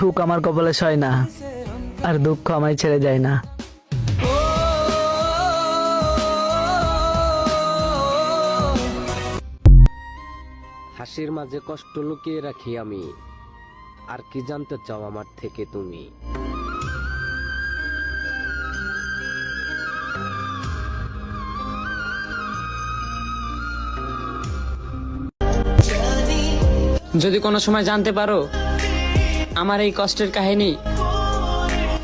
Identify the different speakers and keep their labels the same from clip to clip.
Speaker 1: সুখ আমার কপালে সয় না, আর দুঃখ আমায় ছেড়ে যায় না।
Speaker 2: হাসির মাঝে কষ্ট লুকিয়ে রাখি আমি, আর কি জানতে চাও আমার থেকে তুমি?
Speaker 3: যদি কোনো সময় জানতে পারো আমার এই কষ্টের কাহিনী,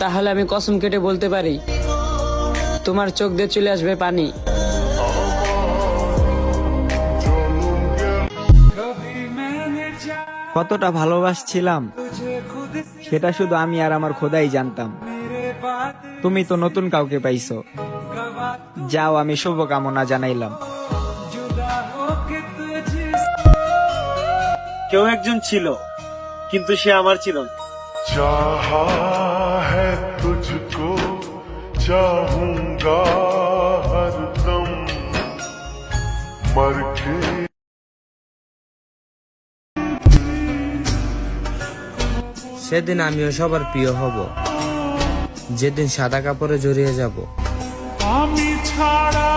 Speaker 3: তাহলে আমি কসম কেটে বলতে পারি তোমার চোখ দিয়ে চলে আসবে পানি।
Speaker 4: কতটা ভালোবাসছিলাম সেটা শুধু আমি আর আমার খোদাই জানতাম। তুমি তো নতুন কাউকে পাইছো, যাও আমি শুভকামনা জানাইলাম।
Speaker 5: কেউ একজন ছিল, কিন্তু সে আমার ছিল না।
Speaker 6: चाहा है तुझको चाहूंगा हरदम मर के।
Speaker 7: সেদিন আমিও সবার প্রিয় হব, যেদিন সাদা কাপড়ে জড়িয়ে যাব।
Speaker 6: আমি ছাড়া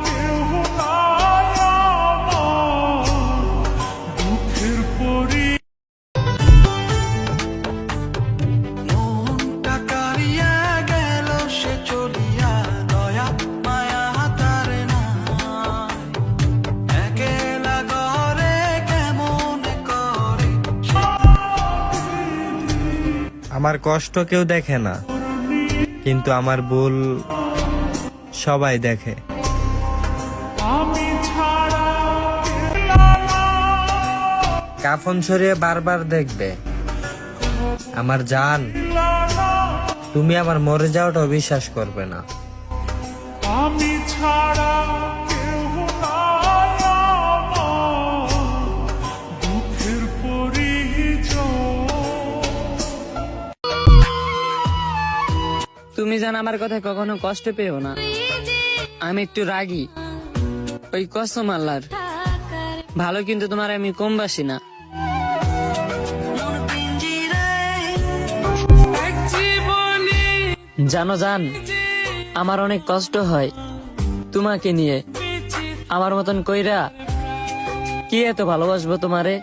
Speaker 6: কেউ নাই আমার, দুঃখের পরি
Speaker 7: আমার কষ্ট কেউ দেখে না, কিন্তু আমার ভুল সবাই দেখে। কাফন ছড়িয়ে বারবার দেখবে আমার জান, তুমি আমার মরে যাওয়াটাও বিশ্বাস করবে না।
Speaker 6: আমি ছাড়া কেউ নাই আমার, দুঃখের পরিচয়।
Speaker 3: তুমি জান আমার কথা কখনো কষ্ট পেও না, আমি একটু রাগী, ওই কসম আল্লাহর। ভালো কিন্তু তোমার আমি কম বাসি না। জানো জান, আমার অনেক কষ্ট হয় তোমাকে নিয়ে। আমার মতন কইরা কি এত ভালোবাসবো তোমারে?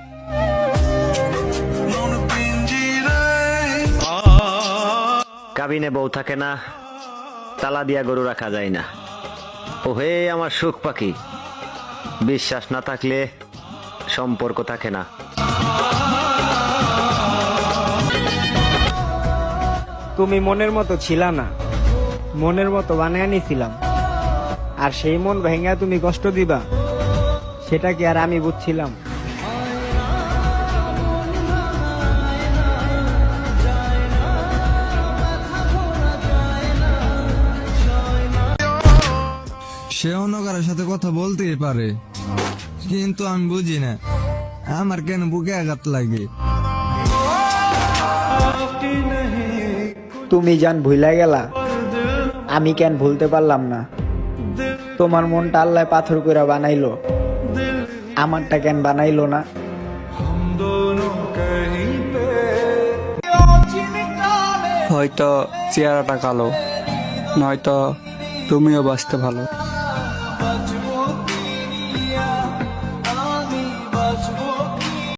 Speaker 8: কাবিনে বউ থাকে না, তালা দিয়া গরু রাখা যায় না। ও হে আমার সুখ পাখি, বিশ্বাস না থাকলে সম্পর্ক থাকে না।
Speaker 4: তুমি মনের মতো ছিলা না, মনের মতো বানিয়ে নিছিলাম। আর সেই মন ভেঙে তুমি কষ্ট দিবা, সেটা কি আর আমি বুঝছিলাম?
Speaker 9: সে অন্য কারোর সাথে কথা বলতেই পারে, কিন্তু আমি বুঝি না আমার কেন বুকে আঘাত লাগে।
Speaker 4: তুমি জান ভুলা গেলা, আমি কেন ভুলতে পারলাম না? তোমার মনটা আল্লাহ পাথর করে বানাইলো, আমারটা কেন বানাইলো না?
Speaker 10: হয়তো চেহারাটা কালো, নয়তো তুমিও বাঁচতে ভালো।